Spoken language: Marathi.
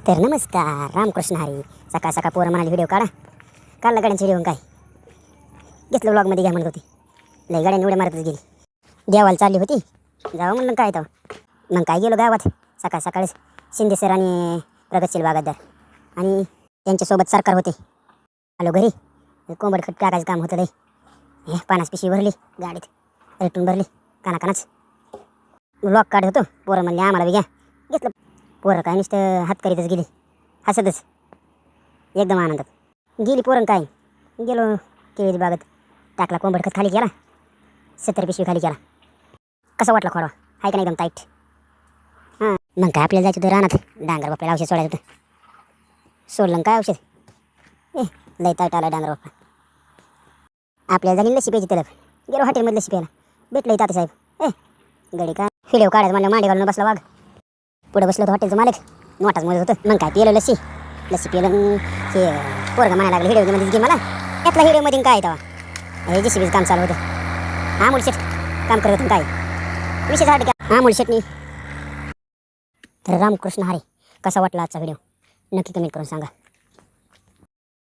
तर नमस्कार, रामकृष्ण हरी. सकाळ सकाळ पोरं म्हणाली व्हिडिओ काढा. काढला गाड्यांची व्हिडिओ. काय घेतलं व्लॉगमध्ये घ्या म्हणत होती. लई गाड्यांनी उड्या मारतच गेली. देवाला चालली होती, जावं म्हणलं काय तर मग काय गेलो गावात. सकाळ सकाळीच शिंदे सर आणि प्रगतशील बागायतदार आणि त्यांच्यासोबत सरकार होते. आलो घरी. कोंबड खट टाकायचं काम होतं. लई 50 पिशवी भरली गाडीत, रेटून भरली कानाच. व्लॉग काढत होतो. पोरं म्हणले आम्हाला बी घ्या. घेतलं. पोरं काय नुसतं हात करीतच गेली, हसतच एकदम आनंदात गेली पोरं. काय गेलो केळीच्या बागेत, टाकला कोंबड खत खाली केला, 70 पिशवी खाली केला. कसा वाटला खोडवा? हाय का नाही एकदम टाईट. हां, मग काय आपल्याला जायचं होतं रानात. डांगर बापल्याला औषध सोडायचं होतं. सोडलं काय औषध? लई टाईट आला डांगर बाप्पा. आपल्याला झाली लसी प्यायची तलब. गेलो हॉटेलमध्ये लसी प्यायला. भेटलं ताते साहेब. गडी काय व्हिडिओ काढायचं मला मांडी घालून बसला वाघ. पुढे बसलं होतं हॉटेलचं मालक, नोटाच मध्ये होतं. मग काय पिलं लसी पिलं. हे पोरगं म्हणायला लागलं व्हिडिओमध्ये घे मला. त्यातला व्हिडिओमध्ये काय तेव्हा हे JCBचं काम चालू होतं. अमोल शेट काम करत होतं. काय विशेष वाटतं का अमोल शेटनी? तर रामकृष्ण हरी. कसा वाटला आजचा व्हिडिओ नक्की कमेंट करून सांगा.